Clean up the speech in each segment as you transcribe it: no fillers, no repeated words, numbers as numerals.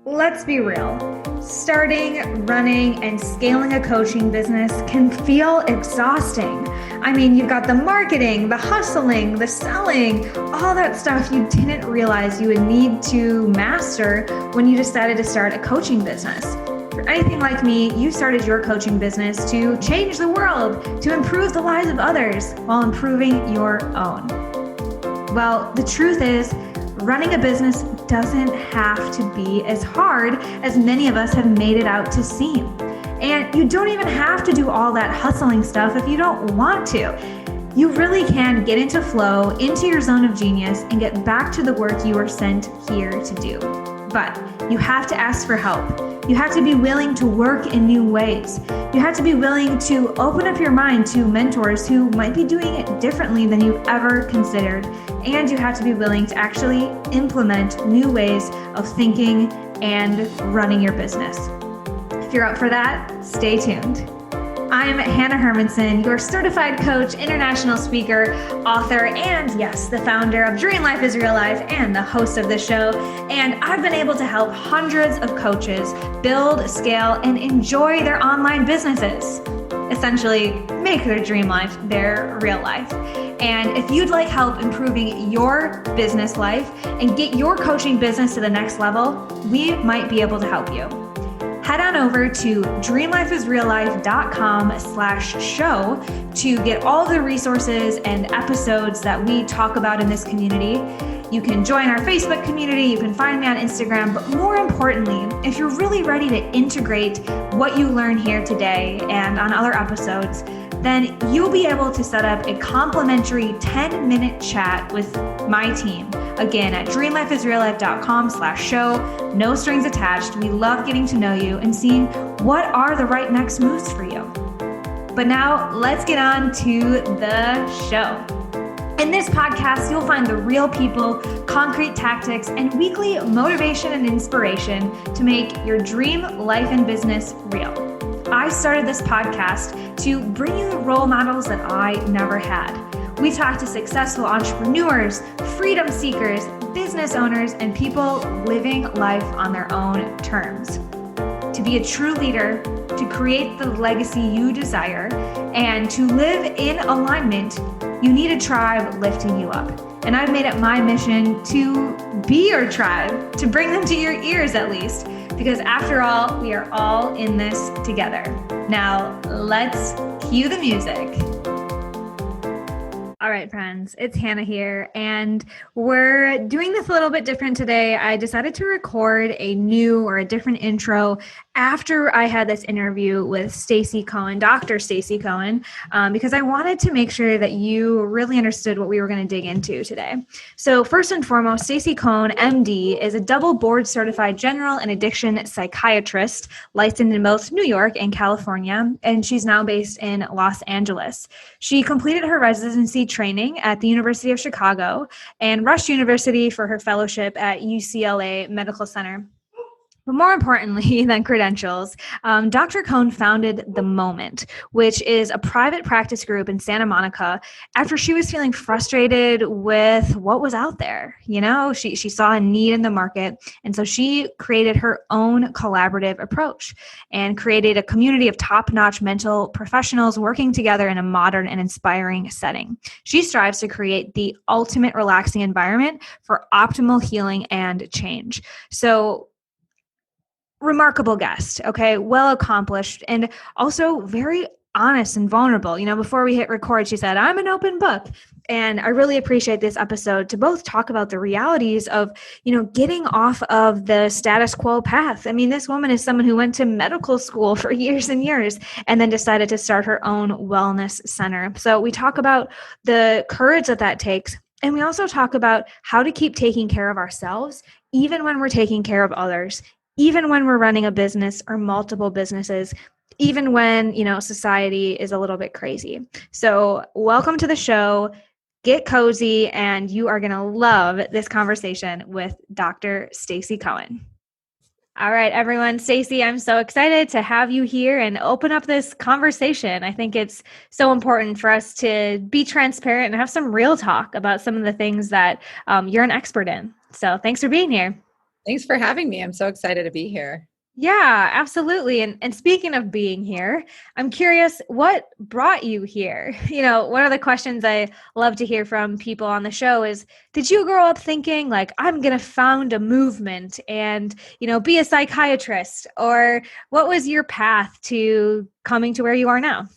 Let's be real. Starting, running, and scaling a coaching business can feel exhausting. I mean, you've got the marketing, the hustling, the selling, all that stuff you didn't realize you would need to master when you decided to start a coaching business. For anything like me, you started your coaching business to change the world, to improve the lives of others while improving your own. Well, the truth is, running a business doesn't have to be as hard as many of us have made it out to seem. And you don't even have to do all that hustling stuff if you don't want to. You really can get into flow, into your zone of genius, and get back to the work you were sent here to do. But you have to ask for help. You have to be willing to work in new ways. You have to be willing to open up your mind to mentors who might be doing it differently than you've ever considered. And you have to be willing to actually implement new ways of thinking and running your business. If you're up for that, stay tuned. I'm Hannah Hermanson, your certified coach, international speaker, author, and yes, the founder of Dream Life is Real Life and the host of this show. And I've been able to help hundreds of coaches build, scale, and enjoy their online businesses. Essentially, make their dream life their real life. And if you'd like help improving your business life and get your coaching business to the next level, we might be able to help you. Head on over to dreamlifeisreallife.com/show to get all the resources and episodes that we talk about in this community. You can join our Facebook community, you can find me on Instagram, but more importantly, if you're really ready to integrate what you learn here today and on other episodes, then you'll be able to set up a complimentary 10-minute chat with my team. Again, at dreamlifeisreallife.com/show, no strings attached. We love getting to know you and seeing what are the right next moves for you. But now let's get on to the show. In this podcast, you'll find the real people, concrete tactics, and weekly motivation and inspiration to make your dream life and business real. I started this podcast to bring you the role models that I never had. We talk to successful entrepreneurs, freedom seekers, business owners, and people living life on their own terms. To be a true leader, to create the legacy you desire, and to live in alignment, you need a tribe lifting you up. And I've made it my mission to be your tribe, to bring them to your ears at least, because after all, we are all in this together. Now, let's cue the music. All right, friends, it's Hannah here, and we're doing this a little bit different today. I decided to record a new or a different intro after I had this interview with Stacy Cohen, Dr. Stacy Cohen, because I wanted to make sure that you really understood what we were going to dig into today. So first and foremost, Stacy Cohen, MD, is a double board certified general and addiction psychiatrist licensed in both New York and California, and she's now based in Los Angeles. She completed her residency training at the University of Chicago and Rush University for her fellowship at UCLA Medical Center. But more importantly than credentials, Dr. Cohen founded The Moment, which is a private practice group in Santa Monica after she was feeling frustrated with what was out there. You know, she saw a need in the market, and so she created her own collaborative approach and created a community of top-notch mental professionals working together in a modern and inspiring setting. She strives to create the ultimate relaxing environment for optimal healing and change. So, remarkable guest, okay, well accomplished, and also very honest and vulnerable. You know, before we hit record, she said, "I'm an open book." And I really appreciate this episode to both talk about the realities of, getting off of the status quo path. I mean, this woman is someone who went to medical school for years and years and then decided to start her own wellness center. So we talk about the courage that takes. And we also talk about how to keep taking care of ourselves, even when we're taking care of others, even when we're running a business or multiple businesses, even when, society is a little bit crazy. So welcome to the show. Get cozy, and you are going to love this conversation with Dr. Stacy Cohen. All right, everyone. Stacy, I'm so excited to have you here and open up this conversation. I think it's so important for us to be transparent and have some real talk about some of the things that you're an expert in. So thanks for being here. Thanks for having me. I'm so excited to be here. Yeah, absolutely. And speaking of being here, I'm curious what brought you here? One of the questions I love to hear from people on the show is, did you grow up thinking like, I'm going to found a movement and, be a psychiatrist? Or what was your path to coming to where you are now?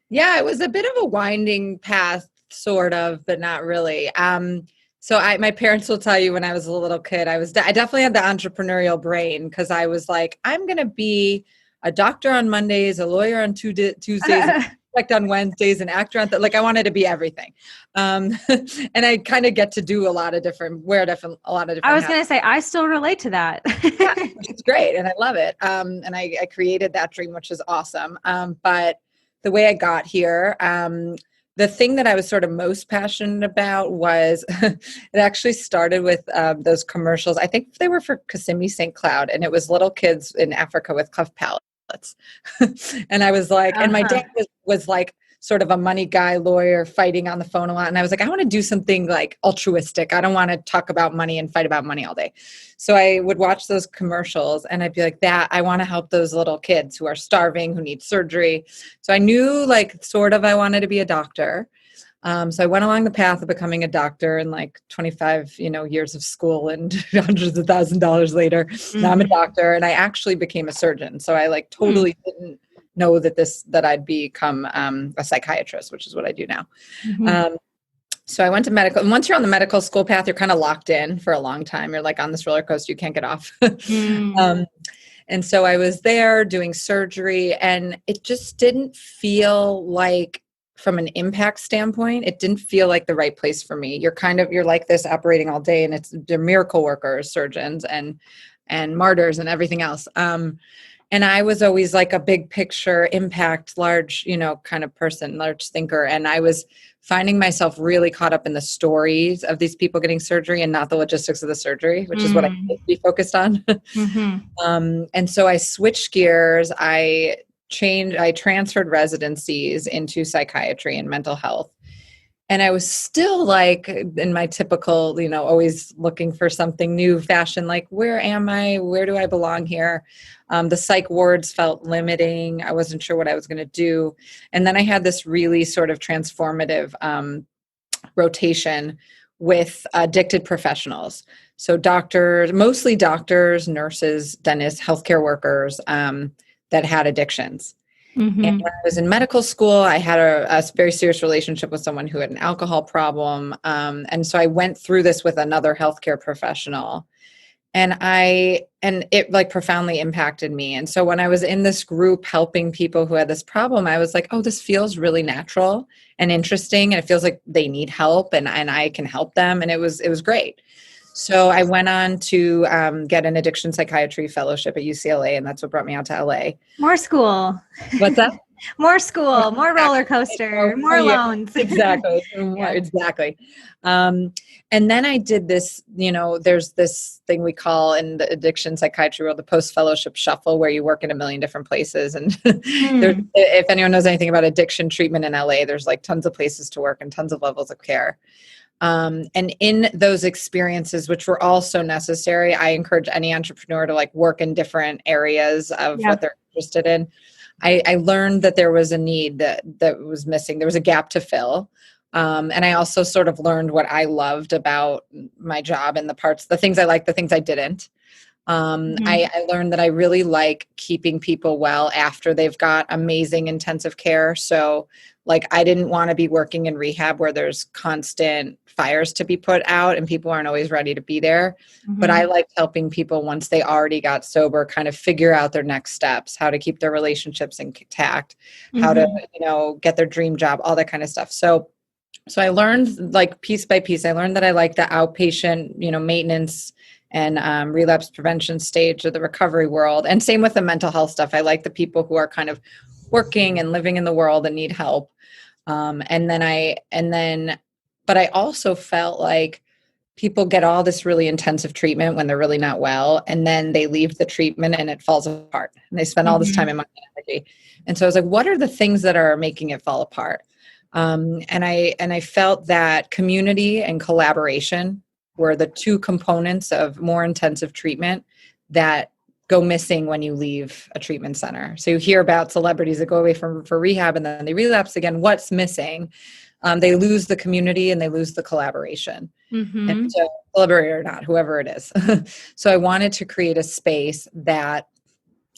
Yeah, it was a bit of a winding path, sort of, but not really. My parents will tell you when I was a little kid, I definitely had the entrepreneurial brain because I was like, I'm going to be a doctor on Mondays, a lawyer on Tuesdays, an architect on Wednesdays, an actor on like I wanted to be everything. And I kind of get to do a lot of different I was hats. going to say, I still relate to that. Yeah, which is great. And I love it. And I created that dream, which is awesome. But the way I got here, the thing that I was sort of most passionate about was it actually started with those commercials. I think they were for Kissimmee St. Cloud, and it was little kids in Africa with cleft palates. And I was like, and my dad was like, sort of a money guy lawyer fighting on the phone a lot. And I was like, I want to do something like altruistic. I don't want to talk about money and fight about money all day. So I would watch those commercials and I'd be like, I want to help those little kids who are starving, who need surgery. So I knew like sort of I wanted to be a doctor. So I went along the path of becoming a doctor and like 25, years of school and hundreds of $1,000s later. Mm-hmm. Now I'm a doctor and I actually became a surgeon. So I like totally didn't know that I'd become a psychiatrist, which is what I do now. Mm-hmm. So I went to medical, and once you're on the medical school path, you're kind of locked in for a long time. You're like on this roller coaster, you can't get off. And so I was there doing surgery, and it just didn't feel like, from an impact standpoint, it didn't feel like the right place for me. You're like this operating all day, and they're miracle workers, surgeons, and martyrs and everything else. And I was always like a big picture impact, large, kind of person, large thinker. And I was finding myself really caught up in the stories of these people getting surgery and not the logistics of the surgery, which is what I need to be focused on. And so I switched gears. I transferred residencies into psychiatry and mental health. And I was still like in my typical, always looking for something new fashion, like, where am I? Where do I belong here? The psych wards felt limiting. I wasn't sure what I was going to do. And then I had this really sort of transformative rotation with addicted professionals. So mostly doctors, nurses, dentists, healthcare workers that had addictions. Mm-hmm. And when I was in medical school, I had a very serious relationship with someone who had an alcohol problem. And so I went through this with another healthcare professional, and it like profoundly impacted me. And so when I was in this group helping people who had this problem, I was like, oh, this feels really natural and interesting. And it feels like they need help and I can help them. And it was great. So I went on to get an addiction psychiatry fellowship at UCLA, and that's what brought me out to LA. More school. What's that? More school, more roller coaster, more loans. Exactly. Exactly. And then I did this, there's this thing we call in the addiction psychiatry world, the post-fellowship shuffle, where you work in a million different places. And if anyone knows anything about addiction treatment in LA, there's like tons of places to work and tons of levels of care. And in those experiences, which were all so necessary, I encourage any entrepreneur to like work in different areas of what they're interested in. I learned that there was a need that was missing. There was a gap to fill. And I also sort of learned what I loved about my job and the things I liked, the things I didn't. I learned that I really like keeping people well after they've got amazing intensive care. So like, I didn't want to be working in rehab where there's constant fires to be put out and people aren't always ready to be there. But I liked helping people once they already got sober, kind of figure out their next steps, how to keep their relationships intact, how to, get their dream job, all that kind of stuff. So I learned, like, piece by piece, I learned that I like the outpatient, maintenance and relapse prevention stage of the recovery world. And same with the mental health stuff. I like the people who are kind of working and living in the world and need help. But I also felt like people get all this really intensive treatment when they're really not well. And then they leave the treatment and it falls apart. And they spend all this time and money and energy. And so I was like, what are the things that are making it fall apart? And I felt that community and collaboration were the two components of more intensive treatment that go missing when you leave a treatment center. So you hear about celebrities that go away for rehab and then they relapse again. What's missing? They lose the community and they lose the collaboration. And so, collaborator or not, whoever it is. So I wanted to create a space that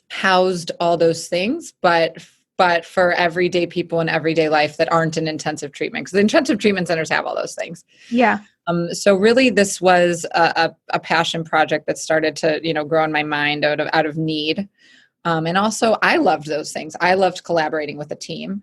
housed all those things, but for everyday people in everyday life that aren't in intensive treatment, because the intensive treatment centers have all those things. Yeah. So really, this was a passion project that started to grow in my mind out of need, and also I loved those things. I loved collaborating with a team,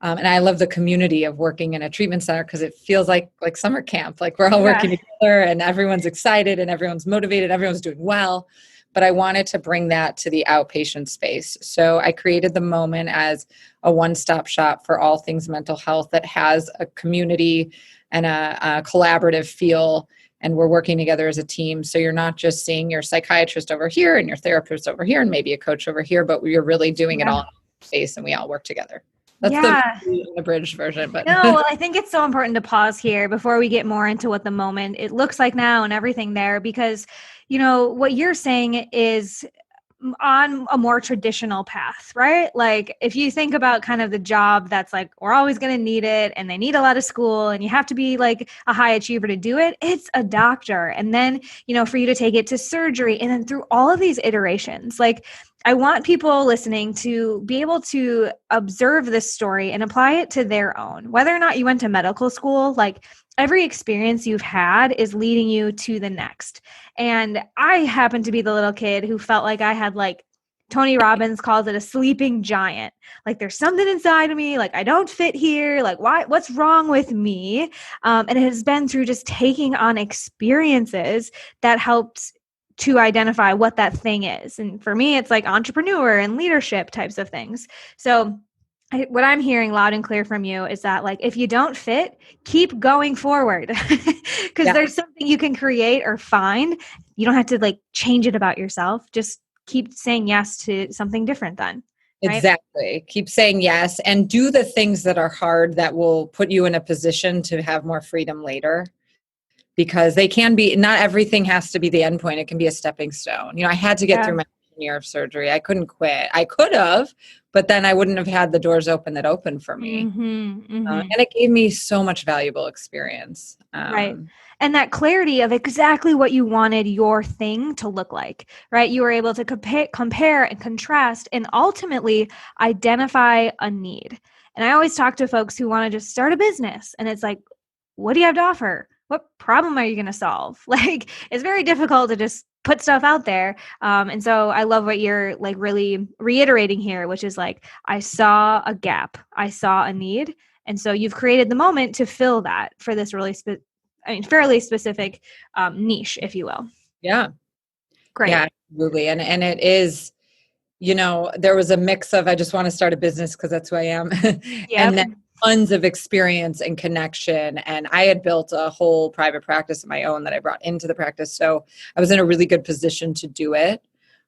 and I love the community of working in a treatment center because it feels like summer camp. Like we're all working together, and everyone's excited, and everyone's motivated, everyone's doing well. But I wanted to bring that to the outpatient space. So I created the Moment as a one-stop shop for all things mental health that has a community and a collaborative feel. And we're working together as a team. So you're not just seeing your psychiatrist over here and your therapist over here and maybe a coach over here, but you're really doing it all in one space and we all work together. That's the abridged version. But no, well, I think it's so important to pause here before we get more into what the Moment it looks like now and everything there, because what you're saying is on a more traditional path, right? Like if you think about kind of the job that's like, we're always going to need it and they need a lot of school and you have to be like a high achiever to do it. It's a doctor. And then, for you to take it to surgery and then through all of these iterations, like I want people listening to be able to observe this story and apply it to their own, whether or not you went to medical school, like every experience you've had is leading you to the next. And I happen to be the little kid who felt like I had like Tony Robbins calls it a sleeping giant. Like there's something inside of me, like I don't fit here, like what's wrong with me? And it has been through just taking on experiences that helped to identify what that thing is. And for me, it's like entrepreneur and leadership types of things. So what I'm hearing loud and clear from you is that like, if you don't fit, keep going forward because there's something you can create or find. You don't have to like change it about yourself. Just keep saying yes to something different then. Right? Exactly. Keep saying yes and do the things that are hard that will put you in a position to have more freedom later. Because they can be, not everything has to be the end point. It can be a stepping stone. I had to get through my year of surgery. I couldn't quit. I could have, but then I wouldn't have had the doors open that opened for me. And it gave me so much valuable experience. Right. And that clarity of exactly what you wanted your thing to look like, right? You were able to compare and contrast and ultimately identify a need. And I always talk to folks who want to just start a business and it's like, what do you have to offer? What problem are you going to solve? Like, it's very difficult to just put stuff out there. And so I love what you're like really reiterating here, which is like, I saw a gap, I saw a need. And so you've created the Moment to fill that for this really, fairly specific niche, if you will. Yeah. Great. Yeah, absolutely. And it is, there was a mix of, I just want to start a business because that's who I am. And then tons of experience and connection. And I had built a whole private practice of my own that I brought into the practice. So I was in a really good position to do it.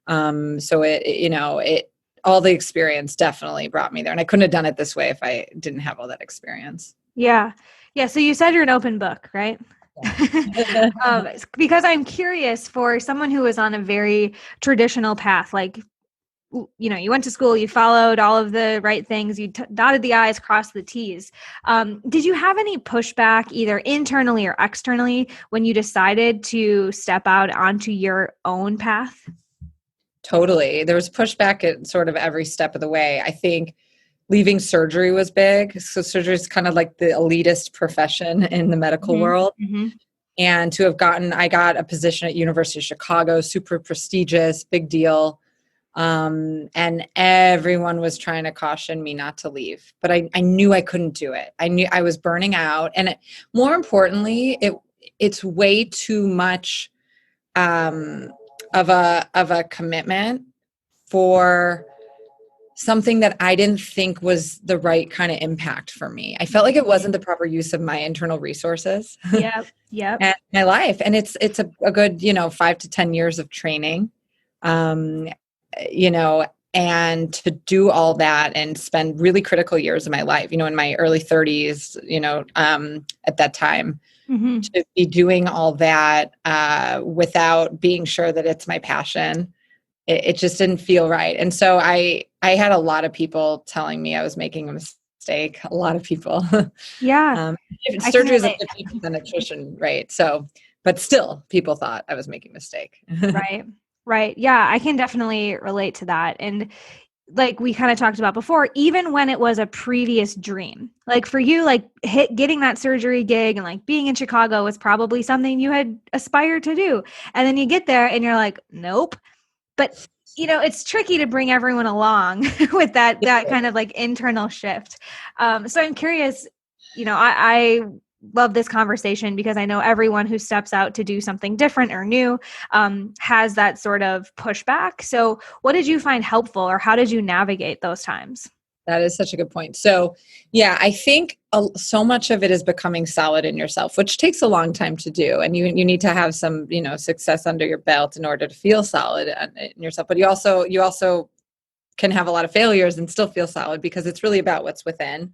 So it all the experience definitely brought me there. And I couldn't have done it this way if I didn't have all that experience. Yeah. Yeah. So you said you're an open book, right? Because I'm curious for someone who is on a very traditional path, like, you went to school, you followed all of the right things, you dotted the I's, crossed the T's. Did you have any pushback either internally or externally when you decided to step out onto your own path? Totally. There was pushback at sort of every step of the way. I think leaving surgery was big. So surgery is kind of like the elitist profession in the medical world. And to have I got a position at University of Chicago, super prestigious, big deal. And everyone was trying to caution me not to leave, but I knew I couldn't do it. I knew I was burning out. And more importantly, it's way too much, of a commitment for something that I didn't think was the right kind of impact for me. I felt like it wasn't the proper use of my internal resources. Yep. And my life. And it's a good, 5 to 10 years of training. And to do all that and spend really critical years of my life, in my early 30s, at that time, Mm-hmm. to be doing all that without being sure that it's my passion. It just didn't feel right. And so I had a lot of people telling me I was making a mistake. A lot of people. Yeah, um, I can Surgery is a relate. 50% attrition rate. So, but still, people thought I was making a mistake. Right. Right. Yeah, I can definitely relate to that. And like we kind of talked about before, even when it was a previous dream, like for you, like getting that surgery gig and like being in Chicago was probably something you had aspired to do. And then you get there and you're like, nope. But it's tricky to bring everyone along with that kind of like internal shift. So I'm curious, I love this conversation because I know everyone who steps out to do something different or new has that sort of pushback. So what did you find helpful, or how did you navigate those times? That is such a good point. So, yeah, I think so much of it is becoming solid in yourself, which takes a long time to do. And you need to have some, success under your belt in order to feel solid in yourself. But you also can have a lot of failures and still feel solid, because it's really about what's within.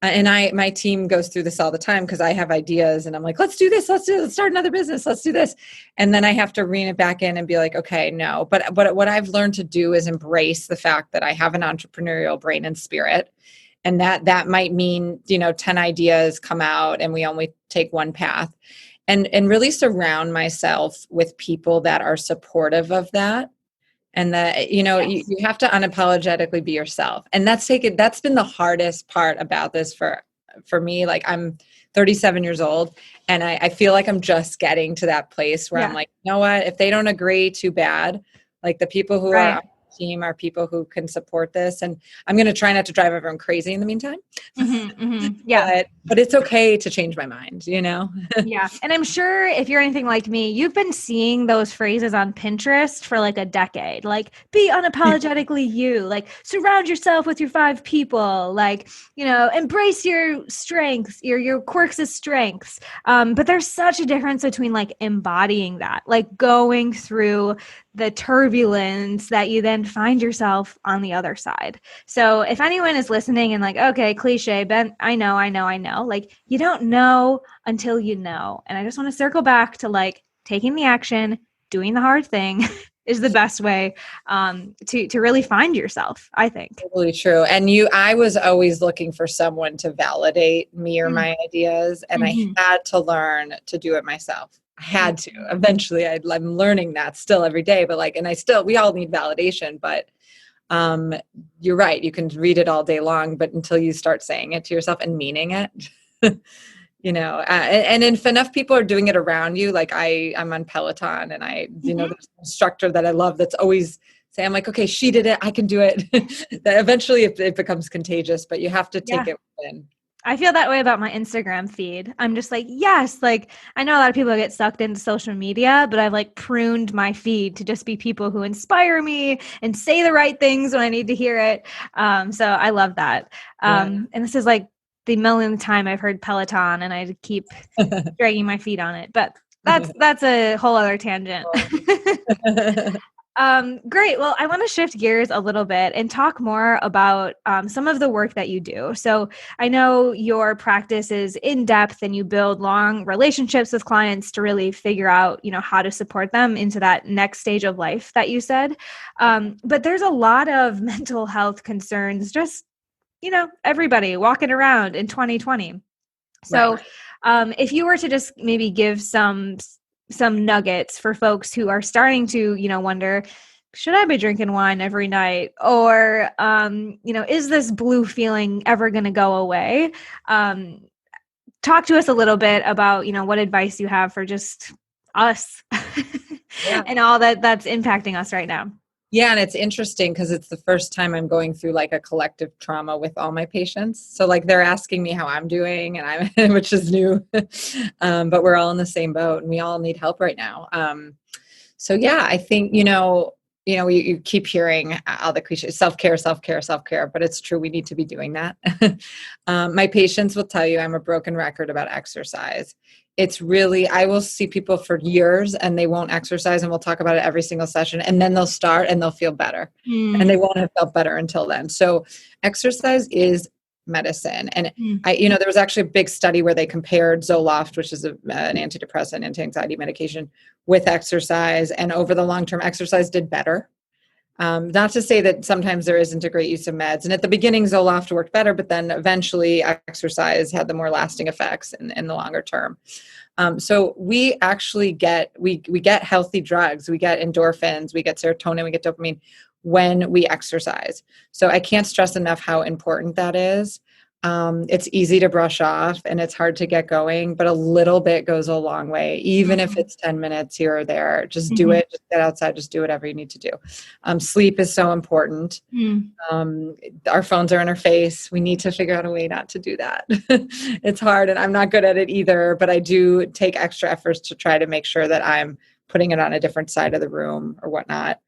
And my team goes through this all the time, because I have ideas and I'm like, let's do this. Let's start another business. Let's do this. And then I have to rein it back in and be like, okay, no. But what I've learned to do is embrace the fact that I have an entrepreneurial brain and spirit. And that might mean, 10 ideas come out and we only take one path, and really surround myself with people that are supportive of that. And that, Yes. you have to unapologetically be yourself. And that's been the hardest part about this for me. Like, I'm 37 years old, and I feel like I'm just getting to that place where I'm Yeah. like, you know what, if they don't agree, too bad. Like, the people who are Right. on the team are people who can support this. And I'm going to try not to drive everyone crazy in the meantime, Yeah. but it's okay to change my mind, Yeah. And I'm sure if you're anything like me, you've been seeing those phrases on Pinterest for like a decade. Like, be unapologetically you, like surround yourself with your 5 people, like, embrace your strengths, your quirks as strengths. But there's such a difference between like embodying that, like going through the turbulence that you then find yourself on the other side. So if anyone is listening and like, okay, cliche, Ben, I know, like, you don't know until you know. And I just want to circle back to like taking the action, doing the hard thing is the best way to really find yourself, I think. Totally true. And I was always looking for someone to validate me or my ideas, and I Mm-hmm. had to learn to do it myself. I had to. Eventually, I'm learning that still every day, but we all need validation, but you're right. You can read it all day long, but until you start saying it to yourself and meaning it, and if enough people are doing it around you, like I'm on Peloton, and there's an instructor that I love that's always saying, I'm like, okay, she did it, I can do it. That eventually it becomes contagious, but you have to take Yeah. it in. I feel that way about my Instagram feed. I'm just like, yes, like I know a lot of people get sucked into social media, but I've like pruned my feed to just be people who inspire me and say the right things when I need to hear it. So I love that. Yeah. And this is like the millionth time I've heard Peloton, and I keep dragging my feet on it. But that's a whole other tangent. Great. Well, I want to shift gears a little bit and talk more about some of the work that you do. So I know your practice is in depth, and you build long relationships with clients to really figure out, how to support them into that next stage of life that you said. But there's a lot of mental health concerns, just, everybody walking around in 2020. So Right. if you were to just maybe give some nuggets for folks who are starting to, wonder, should I be drinking wine every night? Or, is this blue feeling ever going to go away? Talk to us a little bit about, what advice you have for just us Yeah. and all that's impacting us right now. Yeah, and it's interesting because it's the first time I'm going through like a collective trauma with all my patients. So like they're asking me how I'm doing, and which is new, but we're all in the same boat, and we all need help right now. So yeah, I think you keep hearing all the cliches, self-care, self-care, self-care, but it's true. We need to be doing that. My patients will tell you I'm a broken record about exercise. It's really, I will see people for years and they won't exercise, and we'll talk about it every single session, and then they'll start and they'll feel better, and they won't have felt better until then. So exercise is medicine. And there was actually a big study where they compared Zoloft, which is an antidepressant, anti-anxiety medication, with exercise. And over the long term, exercise did better. Not to say that sometimes there isn't a great use of meds. And at the beginning, Zoloft worked better, but then eventually exercise had the more lasting effects in the longer term. So we actually we get healthy drugs, we get endorphins, we get serotonin, we get dopamine when we exercise. So I can't stress enough how important that is. It's easy to brush off and it's hard to get going, but a little bit goes a long way, even if it's 10 minutes here or there. Just do it, just get outside, just do whatever you need to do. Sleep is so important. Our phones are in our face. We need to figure out a way not to do that. It's hard and I'm not good at it either, but I do take extra efforts to try to make sure that I'm putting it on a different side of the room or whatnot.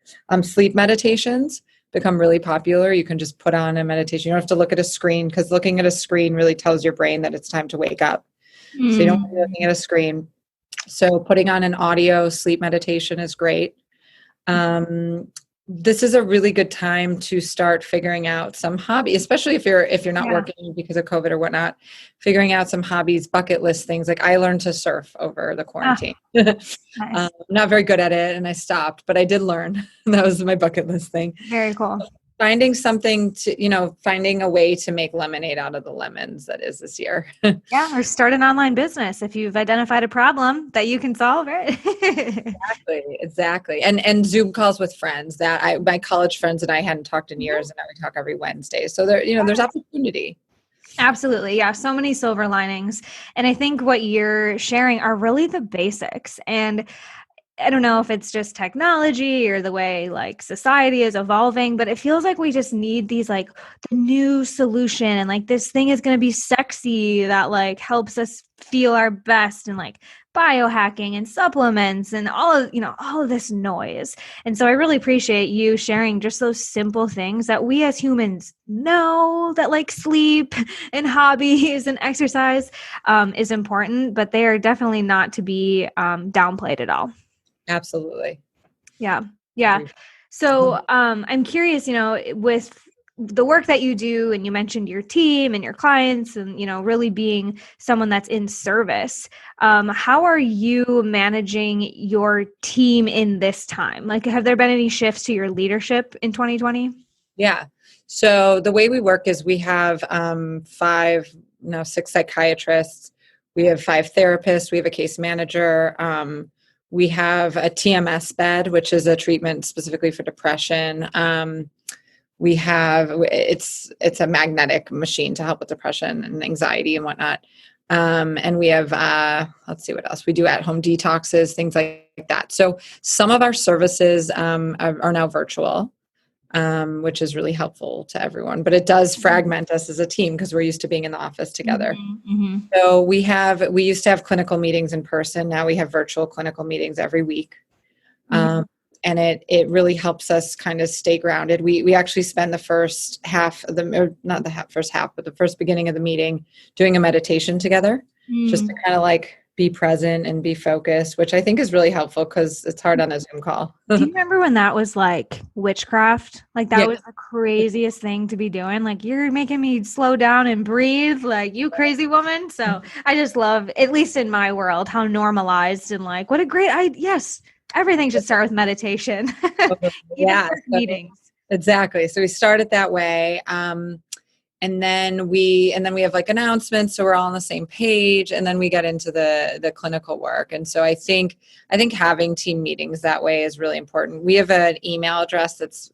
Sleep meditations become really popular. You can just put on a meditation. You don't have to look at a screen, because looking at a screen really tells your brain that it's time to wake up. So you don't want to be looking at a screen. So putting on an audio sleep meditation is great. This is a really good time to start figuring out some hobby, especially if you're not working because of COVID or whatnot, figuring out some hobbies, bucket list things. Like I learned to surf over the quarantine. Nice. I'm not very good at it and I stopped, but I did learn. That was my bucket list thing. Very cool. Finding something to, finding a way to make lemonade out of the lemons that is this year. Or start an online business if you've identified a problem that you can solve, right? Exactly. And Zoom calls with friends that my college friends and I hadn't talked in years, and now we talk every Wednesday. So there's opportunity. Absolutely. Yeah. So many silver linings. And I think what you're sharing are really the basics. And I don't know if it's just technology or the way like society is evolving, but it feels like we just need these like the new solution, and like this thing is going to be sexy that like helps us feel our best, and like biohacking and supplements and all of this noise. And so I really appreciate you sharing just those simple things that we as humans know, that like sleep and hobbies and exercise is important, but they are definitely not to be downplayed at all. Absolutely. Yeah. So I'm curious, with the work that you do, and you mentioned your team and your clients and, really being someone that's in service, how are you managing your team in this time? Like, have there been any shifts to your leadership in 2020? Yeah. So the way we work is we have 6 psychiatrists. We have 5 therapists. We have a case manager. We have a TMS bed, which is a treatment specifically for depression. We have, it's a magnetic machine to help with depression and anxiety and whatnot. And we have, let's see what else. We do at-home detoxes, things like that. So some of our services are now virtual, which is really helpful to everyone. But it does fragment us as a team because we're used to being in the office together. So we used to have clinical meetings in person. Now we have virtual clinical meetings every week. And it really helps us kind of stay grounded. We actually spend the first half of not the first half, but the first beginning of the meeting doing a meditation together, just to kind of like be present and be focused, which I think is really helpful because it's hard on a Zoom call. Do you remember when that was like witchcraft? Like that was the craziest thing to be doing. Like, you're making me slow down and breathe, like, you crazy woman. So I just love, at least in my world, how normalized and like, what a great idea. Yes. Everything should start with meditation. Meetings. Exactly. So we started that way. And then we have like announcements, so we're all on the same page, and then we get into the clinical work. And so I think having team meetings that way is really important. We have an email address that's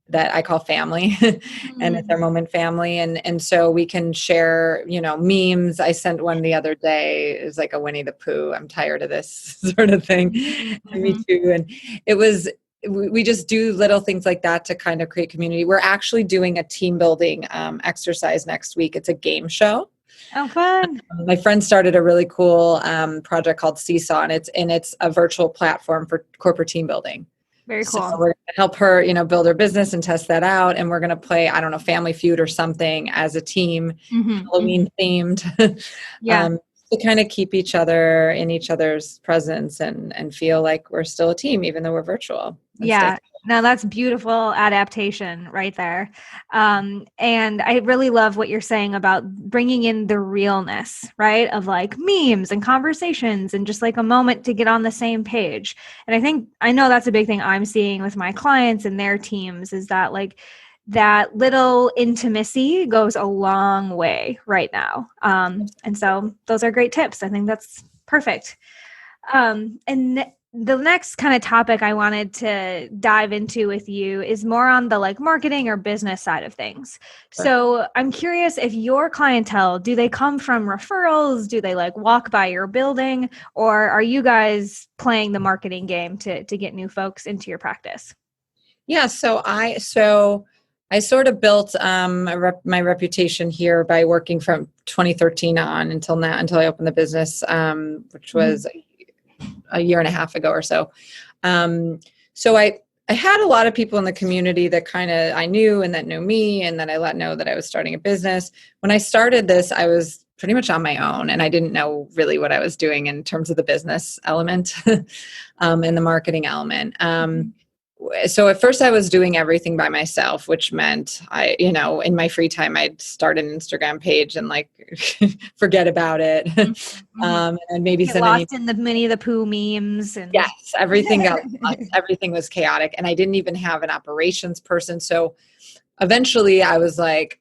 that I call family, and it's our Moment family. And so we can share, memes. I sent one the other day. It was like a Winnie the Pooh, I'm tired of this sort of thing. Me too. And we just do little things like that to kind of create community. We're actually doing a team building exercise next week. It's a game show. Oh, fun. My friend started a really cool project called Seesaw, and it's a virtual platform for corporate team building. Very cool. So we're going to help her, build her business and test that out. And we're going to play, Family Feud or something as a team, Halloween themed. to kind of keep each other in each other's presence and feel like we're still a team, even though we're virtual. Yeah. No, that's beautiful adaptation right there. And I really love what you're saying about bringing in the realness, right? Of like memes and conversations and just like a moment to get on the same page. And I know that's a big thing I'm seeing with my clients and their teams is that like that little intimacy goes a long way right now. And so those are great tips. I think that's perfect. And the next kind of topic I wanted to dive into with you is more on the like marketing or business side of things. Sure. So I'm curious if your clientele, do they come from referrals? Do they like walk by your building, or are you guys playing the marketing game to get new folks into your practice? Yeah, so I sort of built my reputation here by working from 2013 on until now, until I opened the business, which was a year and a half ago or so. So I had a lot of people in the community that kind of I knew and that knew me and that I let know that I was starting a business. When I started this, I was pretty much on my own and I didn't know really what I was doing in terms of the business element and the marketing element. So at first I was doing everything by myself, which meant in my free time, I'd start an Instagram page and like forget about it. And maybe Get send lost in the Minnie the Pooh memes. And yes, everything everything was chaotic. And I didn't even have an operations person. So eventually I was like,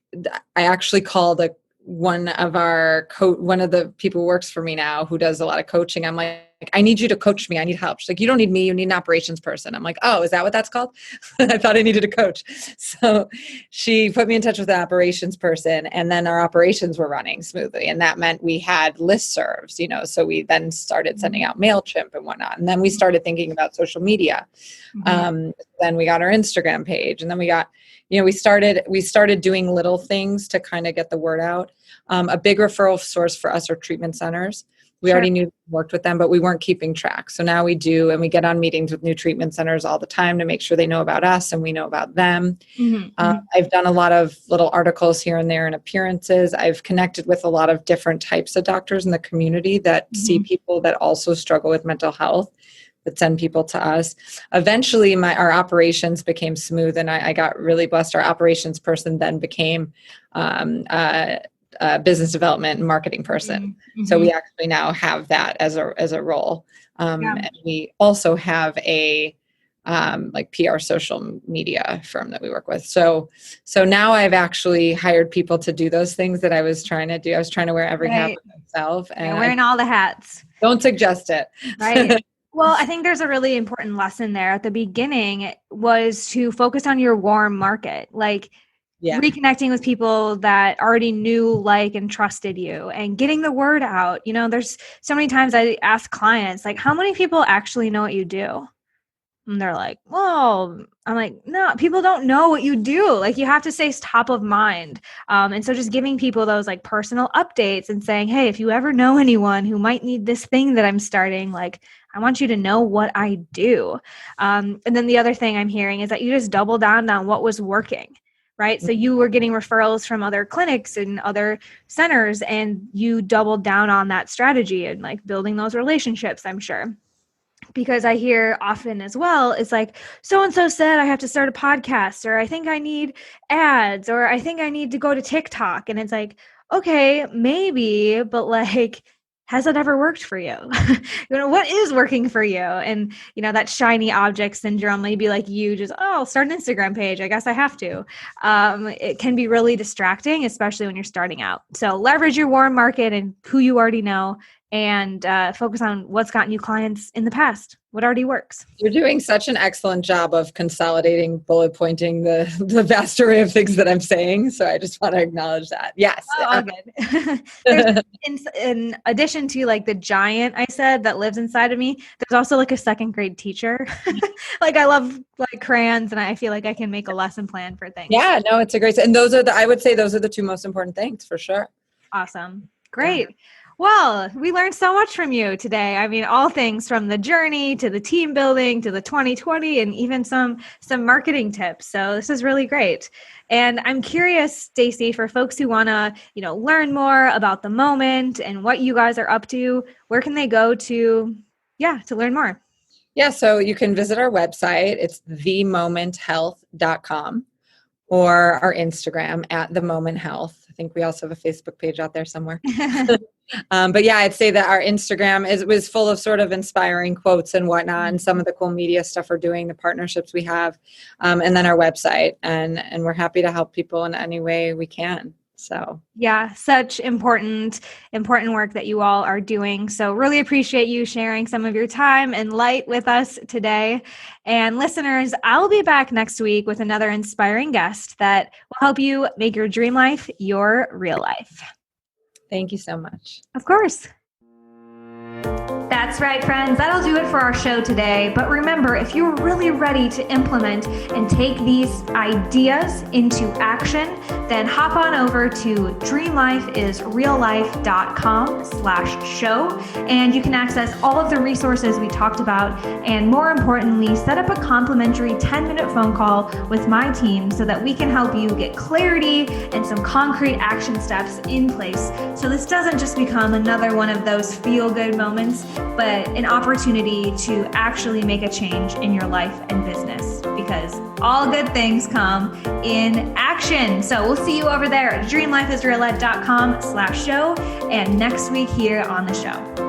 I actually called one of the people who works for me now who does a lot of coaching. I'm like, I need you to coach me. I need help. She's like, you don't need me. You need an operations person. I'm like, oh, is that what that's called? I thought I needed a coach. So she put me in touch with an operations person and then our operations were running smoothly. And that meant we had listservs, so we then started sending out MailChimp and whatnot. And then we started thinking about social media. Then we got our Instagram page and then we got, we started doing little things to kind of get the word out. A big referral source for us are treatment centers. We already knew worked with them, but we weren't keeping track. So now we do, and we get on meetings with new treatment centers all the time to make sure they know about us and we know about them. I've done a lot of little articles here and there and appearances. I've connected with a lot of different types of doctors in the community that see people that also struggle with mental health, that send people to us. Eventually, our operations became smooth, and I got really blessed. Our operations person then became business development and marketing person. So we actually now have that as a role. And we also have a like PR social media firm that we work with. So now I've actually hired people to do those things that I was trying to do. I was trying to wear every hat myself. And you're wearing all the hats. Don't suggest it. Right. Well, I think there's a really important lesson there at the beginning was to focus on your warm market. Like, reconnecting with people that already knew, like, and trusted you and getting the word out. There's so many times I ask clients, like, how many people actually know what you do? And they're like, well, I'm like, no, people don't know what you do. Like, you have to stay top of mind. And so just giving people those like personal updates and saying, hey, if you ever know anyone who might need this thing that I'm starting, like, I want you to know what I do. And then the other thing I'm hearing is that you just double down on what was working. Right. So you were getting referrals from other clinics and other centers, and you doubled down on that strategy and like building those relationships, I'm sure. Because I hear often as well, it's like, so-and-so said I have to start a podcast, or I think I need ads, or I think I need to go to TikTok. And it's like, okay, maybe, but like, has that ever worked for you? What is working for you? And, that shiny object syndrome may be like you just, I'll start an Instagram page. I guess I have to. It can be really distracting, especially when you're starting out. So leverage your warm market and who you already know, and focus on what's gotten you clients in the past, what already works. You're doing such an excellent job of consolidating, bullet pointing the vast array of things that I'm saying. So I just want to acknowledge that. Yes. All good. In addition to like the giant I said that lives inside of me, there's also like a second grade teacher. Like, I love like crayons, and I feel like I can make a lesson plan for things. Yeah, no, it's a great, and I would say those are the two most important things for sure. Awesome. Great. Well, we learned so much from you today. I mean, all things from the journey to the team building to the 2020 and even some marketing tips. So this is really great. And I'm curious, Stacy, for folks who want to, learn more about the moment and what you guys are up to, where can they go to learn more? Yeah, so you can visit our website. It's themomenthealth.com, or our Instagram at The Moment Health. I think we also have a Facebook page out there somewhere. But yeah, I'd say that our Instagram was full of sort of inspiring quotes and whatnot, and some of the cool media stuff we're doing, the partnerships we have, and then our website. And we're happy to help people in any way we can. So yeah, such important work that you all are doing. So really appreciate you sharing some of your time and light with us today. And listeners, I'll be back next week with another inspiring guest that will help you make your dream life your real life. Thank you so much. Of course. That's right, friends. That'll do it for our show today. But remember, if you're really ready to implement and take these ideas into action, then hop on over to dreamlifeisreallife.com/show, and you can access all of the resources we talked about, and more importantly, set up a complimentary 10-minute phone call with my team so that we can help you get clarity and some concrete action steps in place. So this doesn't just become another one of those feel-good moments, but an opportunity to actually make a change in your life and business, because all good things come in action. So we'll see you over there at dreamlifeisreallife.com/show and next week here on the show.